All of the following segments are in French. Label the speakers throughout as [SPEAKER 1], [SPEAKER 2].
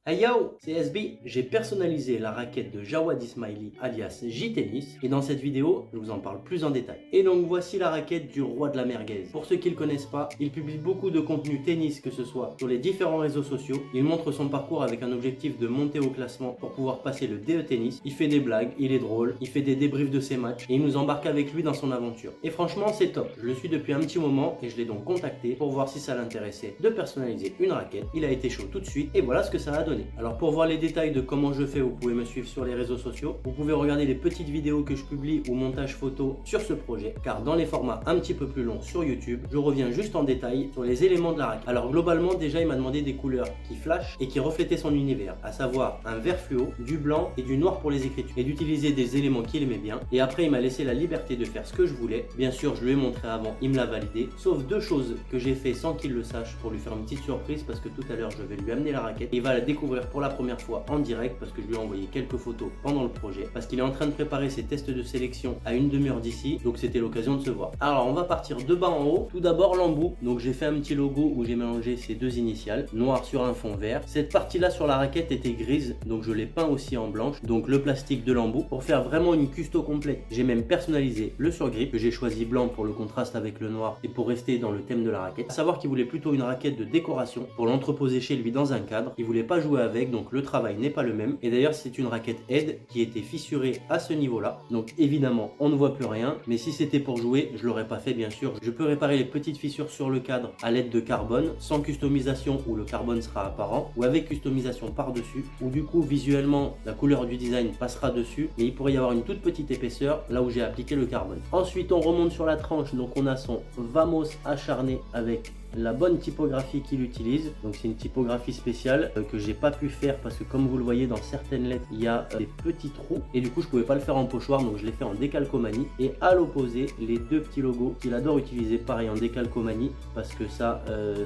[SPEAKER 1] Hey yo, c'est SB. J'ai personnalisé la raquette de Jawad Ismaili alias J-Tennis et dans cette vidéo, je vous en parle plus en détail. Et donc voici la raquette du roi de la merguez. Pour ceux qui ne le connaissent pas, il publie beaucoup de contenu tennis que ce soit sur les différents réseaux sociaux. Il montre son parcours avec un objectif de monter au classement pour pouvoir passer le DE tennis. Il fait des blagues, il est drôle, il fait des débriefs de ses matchs et il nous embarque avec lui dans son aventure. Et franchement, c'est top. Je le suis depuis un petit moment et je l'ai donc contacté pour voir si ça l'intéressait de personnaliser une raquette. Il a été chaud tout de suite et voilà ce que ça a donné. Alors pour voir les détails de comment je fais, vous pouvez me suivre sur les réseaux sociaux. Vous pouvez regarder les petites vidéos que je publie ou montage photo sur ce projet, car dans les formats un petit peu plus longs sur YouTube, je reviens juste en détail sur les éléments de la raquette. Alors globalement, déjà il m'a demandé des couleurs qui flashent et qui reflétaient son univers, à savoir un vert fluo, du blanc et du noir pour les écritures, et d'utiliser des éléments qu'il aimait bien. Et après il m'a laissé la liberté de faire ce que je voulais. Bien sûr, je lui ai montré avant, il me l'a validé, sauf deux choses que j'ai fait sans qu'il le sache pour lui faire une petite surprise, parce que tout à l'heure je vais lui amener la raquette et il va la découvrir pour la première fois en direct, parce que je lui ai envoyé quelques photos pendant le projet, parce qu'il est en train de préparer ses tests de sélection à une demi-heure d'ici, donc c'était l'occasion de se voir. Alors on va partir de bas en haut. Tout d'abord l'embout, donc j'ai fait un petit logo où j'ai mélangé ces deux initiales, noir sur un fond vert. Cette partie là sur la raquette était grise, donc je l'ai peint aussi en blanche, donc le plastique de l'embout, pour faire vraiment une custo complète. J'ai même personnalisé le surgrip, que j'ai choisi blanc pour le contraste avec le noir et pour rester dans le thème de la raquette. À savoir qu'il voulait plutôt une raquette de décoration pour l'entreposer chez lui dans un cadre. Il voulait pas jouer avec, donc le travail n'est pas le même. Et d'ailleurs c'est une raquette aide qui était fissurée à ce niveau là, donc évidemment on ne voit plus rien, mais si c'était pour jouer je l'aurais pas fait bien sûr. Je peux réparer les petites fissures sur le cadre à l'aide de carbone, sans customisation où le carbone sera apparent, ou avec customisation par dessus, où du coup visuellement la couleur du design passera dessus, mais il pourrait y avoir une toute petite épaisseur là où j'ai appliqué le carbone. Ensuite on remonte sur la tranche, donc on a son Vamos acharné avec la bonne typographie qu'il utilise. Donc c'est une typographie spéciale que j'ai pas pu faire parce que comme vous le voyez dans certaines lettres il y a des petits trous et du coup je pouvais pas le faire en pochoir, donc je l'ai fait en décalcomanie. Et à l'opposé les deux petits logos qu'il adore utiliser pareil en décalcomanie, parce que ça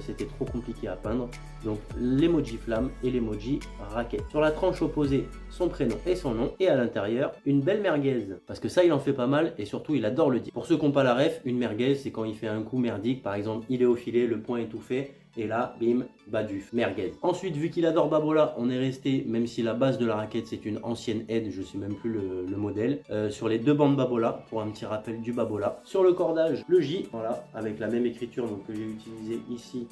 [SPEAKER 1] c'était trop compliqué à peindre. Donc l'emoji flamme et l'emoji raquette. Sur la tranche opposée son prénom et son nom, et à l'intérieur une belle merguez, parce que ça il en fait pas mal et surtout il adore le dire. Pour ceux qui n'ont pas la ref, une merguez c'est quand il fait un coup merdique, par exemple il est au filet, le point est tout fait et là bim baduf, merguez. Ensuite vu qu'il adore Babola, on est resté, même si la base de la raquette c'est une ancienne aide, je sais même plus le modèle, sur les deux bandes Babola pour un petit rappel du Babola. Sur le cordage le J, voilà, avec la même écriture donc que j'ai utilisé ici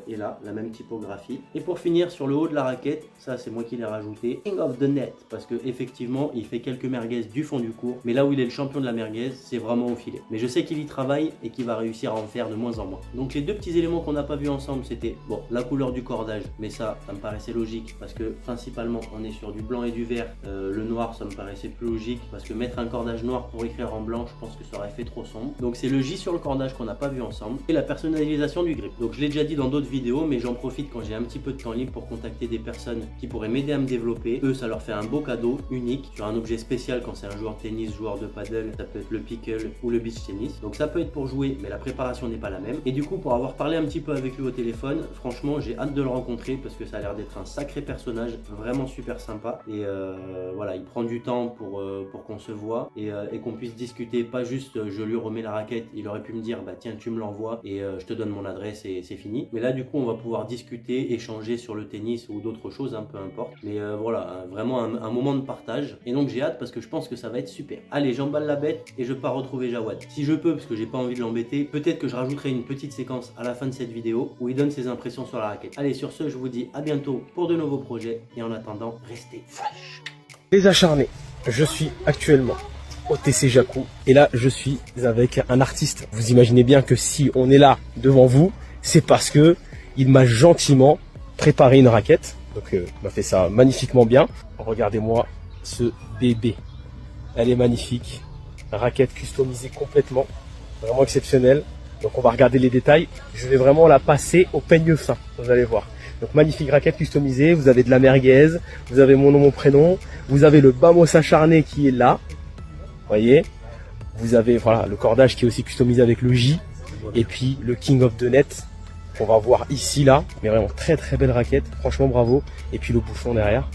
[SPEAKER 1] et là, la même typographie. Et pour finir sur le haut de la raquette, ça c'est moi qui l'ai rajouté, King of the Net, parce que effectivement il fait quelques merguez du fond du court, mais là où il est le champion de la merguez c'est vraiment au filet. Mais je sais qu'il y travaille et qu'il va réussir à en faire de moins en moins. Donc les deux petits éléments qu'on n'a pas vu ensemble, c'était bon la couleur du cordage, mais ça me paraissait logique parce que principalement on est sur du blanc et du vert. Le noir ça me paraissait plus logique parce que mettre un cordage noir pour écrire en blanc, je pense que ça aurait fait trop sombre. Donc c'est le J sur le cordage qu'on n'a pas vu ensemble, et la personnalisation du grip. Donc je l'ai déjà dit dans d'autres vidéos, mais j'en profite quand j'ai un petit peu de temps libre pour contacter des personnes qui pourraient m'aider à me développer. Eux ça leur fait un beau cadeau unique sur un objet spécial. Quand c'est un joueur de tennis, joueur de paddle, ça peut être le pickle ou le beach tennis, donc ça peut être pour jouer mais la préparation n'est pas la même. Et du coup pour avoir parlé un petit peu avec lui au téléphone, franchement j'ai hâte de le rencontrer parce que ça a l'air d'être un sacré personnage, vraiment super sympa. Et voilà, il prend du temps pour qu'on se voit et qu'on puisse discuter, pas juste je lui remets la raquette. Il aurait pu me dire bah tiens tu me l'envoies et je te donne mon adresse et c'est fini. Mais là du coup on va pouvoir discuter, échanger sur le tennis ou d'autres choses, peu importe. Mais voilà, vraiment un moment de partage. Et donc j'ai hâte parce que je pense que ça va être super. Allez, j'emballe la bête et je pars retrouver Jawad. Si je peux, parce que j'ai pas envie de l'embêter, peut-être que je rajouterai une petite séquence à la fin de cette vidéo où il donne ses impressions sur la raquette. Allez, sur ce je vous dis à bientôt pour de nouveaux projets et en attendant restez fresh.
[SPEAKER 2] Les acharnés, je suis actuellement au TC Jacou et là je suis avec un artiste. Vous imaginez bien que si on est là devant vous, c'est parce que il m'a gentiment préparé une raquette. Donc il m'a fait ça magnifiquement bien. Regardez-moi ce bébé, elle est magnifique, raquette customisée complètement, vraiment exceptionnelle. Donc on va regarder les détails, je vais vraiment la passer au peigne fin, vous allez voir. Donc magnifique raquette customisée, vous avez de la merguez, vous avez mon nom, mon prénom, vous avez le Vamos acharné qui est là, voyez. Vous avez voilà le cordage qui est aussi customisé avec le J, et puis le King of the Net qu'on va voir ici là, mais vraiment très très belle raquette, franchement bravo. Et puis le bouchon derrière,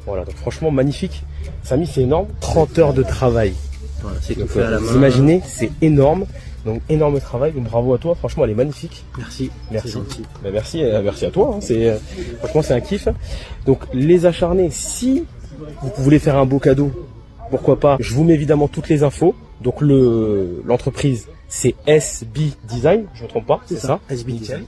[SPEAKER 2] voilà, donc franchement magnifique. Samy, c'est énorme, 30 heures de travail.
[SPEAKER 1] Voilà, c'est tout fait à la main.
[SPEAKER 2] Vous imaginez, c'est énorme. Donc énorme travail, donc bravo à toi, franchement elle est magnifique.
[SPEAKER 1] Merci.
[SPEAKER 2] Merci.
[SPEAKER 1] C'est gentil.
[SPEAKER 2] Ben, merci à toi, hein. Franchement c'est un kiff. Donc les acharnés, si vous voulez faire un beau cadeau, pourquoi pas, je vous mets évidemment toutes les infos. Donc l'entreprise c'est SB Design, je me trompe pas, c'est ça,
[SPEAKER 1] SB Design.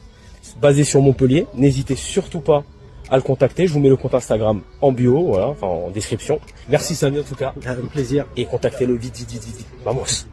[SPEAKER 2] Basé sur Montpellier, n'hésitez surtout pas à le contacter, je vous mets le compte Instagram en bio, voilà, enfin en description. Merci Samy en tout cas.
[SPEAKER 1] Avec plaisir.
[SPEAKER 2] Et contactez-le vite. Vamos.